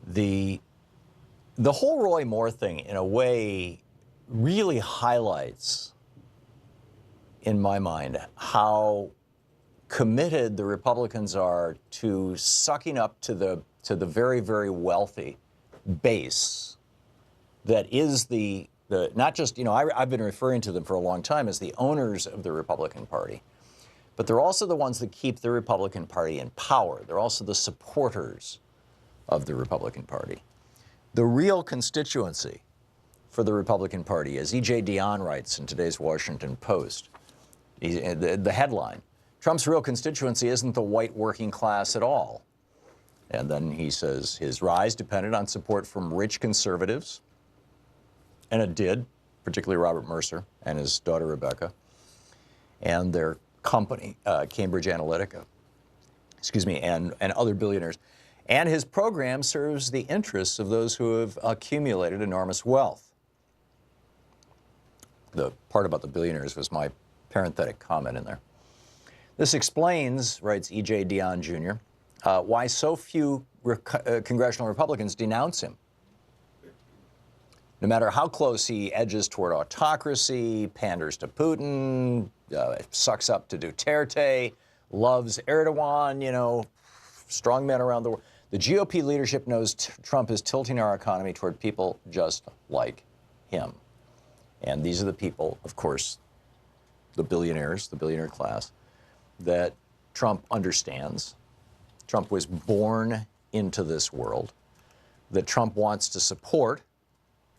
The whole Roy Moore thing, in a way, really highlights, in my mind, how committed the Republicans are to sucking up to the very, very wealthy base that is the not just, I've been referring to them for a long time as the owners of the Republican Party, but they're also the ones that keep the Republican Party in power. They're also the supporters of the Republican Party. The real constituency for the Republican Party, as E.J. Dionne writes in today's Washington Post, the headline, Trump's real constituency isn't the white working class at all. And then he says his rise depended on support from rich conservatives, and it did, particularly Robert Mercer and his daughter Rebecca, and their company, Cambridge Analytica, and other billionaires. And his program serves the interests of those who have accumulated enormous wealth. The part about the billionaires was my parenthetic comment in there. This explains, writes E.J. Dionne Jr., why so few congressional Republicans denounce him. No matter how close he edges toward autocracy, panders to Putin, sucks up to Duterte, loves Erdogan, strong men around the world. The GOP leadership knows Trump is tilting our economy toward people just like him. And these are the people, of course, the billionaires, the billionaire class, that Trump understands. Trump was born into this world, that Trump wants to support.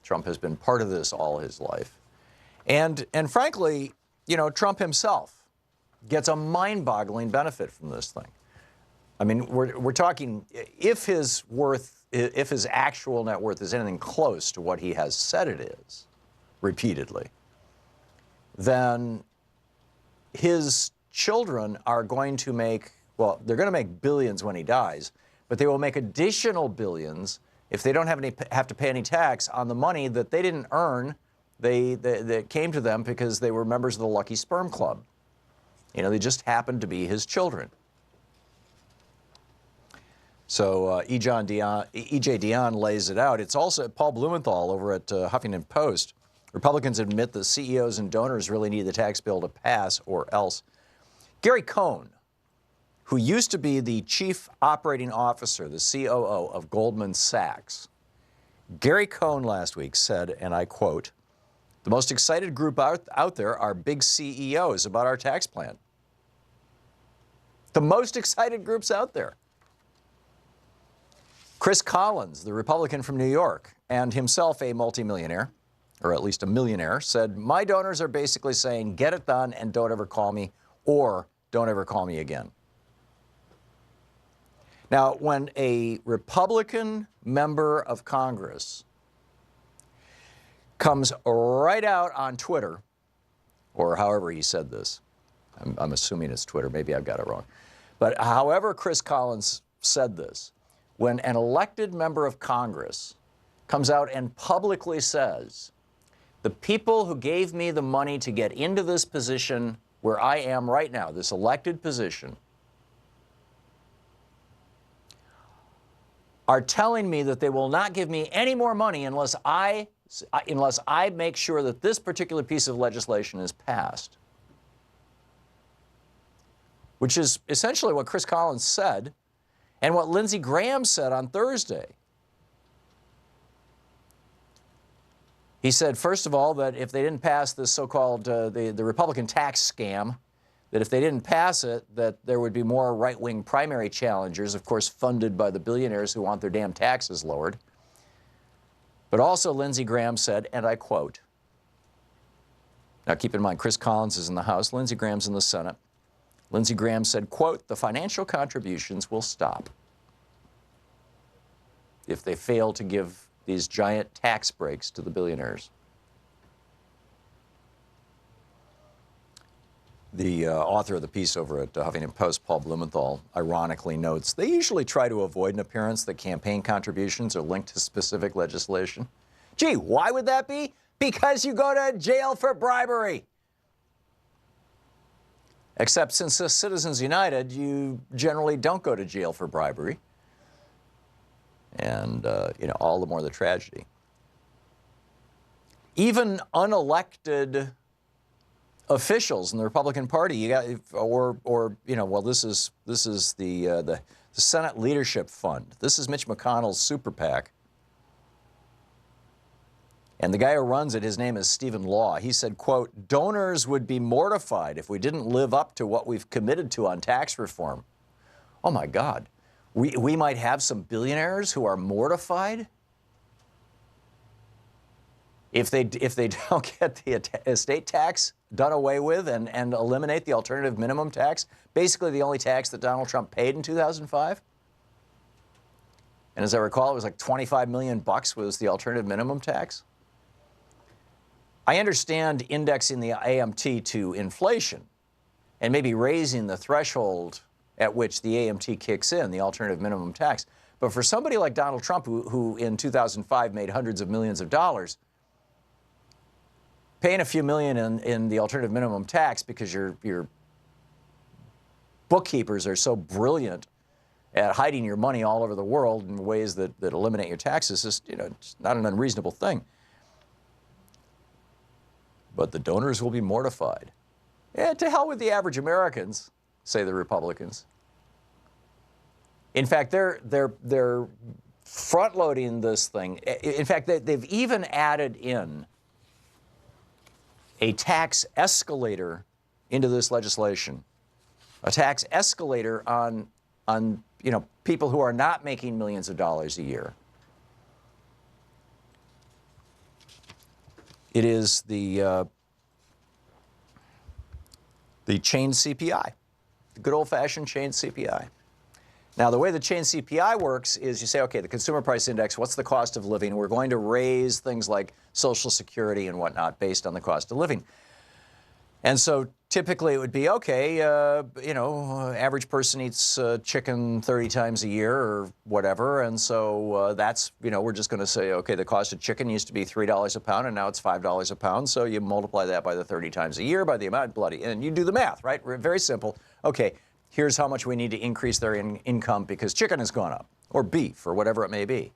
Trump has been part of this all his life. And frankly, Trump himself gets a mind-boggling benefit from this thing. I mean, we're talking, if his actual net worth is anything close to what he has said it is, repeatedly, then his children are going to make, well, they're going to make billions when he dies, but they will make additional billions if they don't have to pay any tax on the money that they didn't earn, that came to them because they were members of the Lucky Sperm Club. They just happened to be his children. So E.J. Dionne lays it out. It's also Paul Blumenthal over at Huffington Post. Republicans admit that CEOs and donors really need the tax bill to pass or else. Gary Cohn, who used to be the chief operating officer, the COO of Goldman Sachs, Gary Cohn last week said, and I quote, "The most excited group out there are big CEOs about our tax plan." The most excited groups out there. Chris Collins, the Republican from New York, and himself a multimillionaire, or at least a millionaire, said, "My donors are basically saying, get it done and don't ever call me, or don't ever call me again." Now, when a Republican member of Congress comes right out on Twitter, or however he said this, I'm assuming it's Twitter, maybe I've got it wrong, but however Chris Collins said this, when an elected member of Congress comes out and publicly says, the people who gave me the money to get into this position where I am right now, this elected position, are telling me that they will not give me any more money unless I make sure that this particular piece of legislation is passed. Which is essentially what Chris Collins said and what Lindsey Graham said on Thursday. He said, first of all, that if they didn't pass this so-called the Republican tax scam, that if they didn't pass it, that there would be more right-wing primary challengers, of course, funded by the billionaires who want their damn taxes lowered. But also Lindsey Graham said, and I quote, now keep in mind, Chris Collins is in the House, Lindsey Graham's in the Senate. Lindsey Graham said, quote, "The financial contributions will stop if they fail to give these giant tax breaks to the billionaires." The author of the piece over at Huffington Post, Paul Blumenthal, ironically notes, they usually try to avoid an appearance that campaign contributions are linked to specific legislation. Gee, why would that be? Because you go to jail for bribery. Except since Citizens United, you generally don't go to jail for bribery. And, all the more the tragedy. Even unelected officials in the Republican Party, you got, this is the Senate Leadership Fund. This is Mitch McConnell's super PAC. And the guy who runs it, his name is Stephen Law. He said, quote, "Donors would be mortified if we didn't live up to what we've committed to on tax reform." Oh my God. We might have some billionaires who are mortified if they don't get the estate tax done away with and eliminate the alternative minimum tax, basically the only tax that Donald Trump paid in 2005. And as I recall, it was like 25 million bucks was the alternative minimum tax. I understand indexing the AMT to inflation and maybe raising the threshold at which the AMT kicks in, the alternative minimum tax. But for somebody like Donald Trump, who in 2005 made hundreds of millions of dollars, paying a few million in the alternative minimum tax because your bookkeepers are so brilliant at hiding your money all over the world in ways that eliminate your taxes is, it's not an unreasonable thing. But the donors will be mortified. Yeah, to hell with the average Americans, say the Republicans. In fact, they're front-loading this thing. In fact, they've even added in a tax escalator into this legislation, a tax escalator on people who are not making millions of dollars a year. It is the chain CPI, the good old-fashioned chain CPI. Now, the way the chain CPI works is you say, okay, the consumer price index, what's the cost of living? We're going to raise things like Social Security and whatnot based on the cost of living. And so typically it would be, okay, average person eats chicken 30 times a year or whatever. And so that's, we're just going to say, okay, the cost of chicken used to be $3 a pound and now it's $5 a pound. So you multiply that by the 30 times a year by the amount, and you do the math, right? Very simple. Okay, here's how much we need to increase their income because chicken has gone up, or beef, or whatever it may be.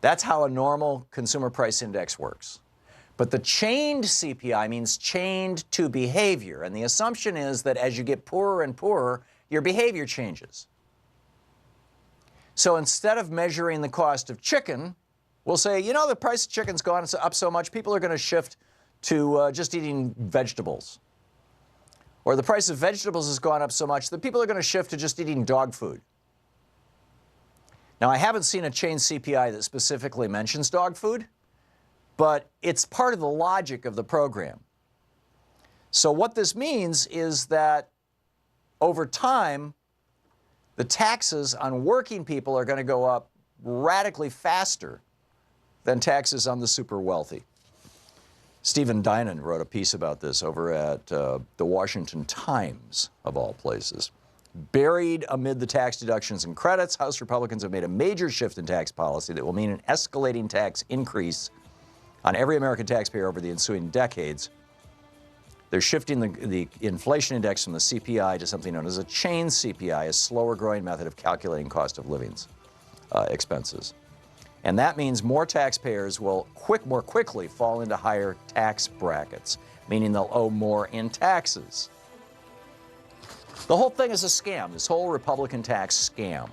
That's how a normal consumer price index works. But the chained CPI means chained to behavior. And the assumption is that as you get poorer and poorer, your behavior changes. So instead of measuring the cost of chicken, we'll say, the price of chicken's gone up so much, people are going to shift to just eating vegetables. Or the price of vegetables has gone up so much that people are going to shift to just eating dog food. Now, I haven't seen a chain CPI that specifically mentions dog food, but it's part of the logic of the program. So what this means is that over time, the taxes on working people are going to go up radically faster than taxes on the super wealthy. Stephen Dinan wrote a piece about this over at the Washington Times, of all places. Buried amid the tax deductions and credits, House Republicans have made a major shift in tax policy that will mean an escalating tax increase on every American taxpayer over the ensuing decades. They're shifting the inflation index from the CPI to something known as a chain CPI, a slower growing method of calculating cost of living expenses. And that means more taxpayers will more quickly fall into higher tax brackets, meaning they'll owe more in taxes. The whole thing is a scam, this whole Republican tax scam.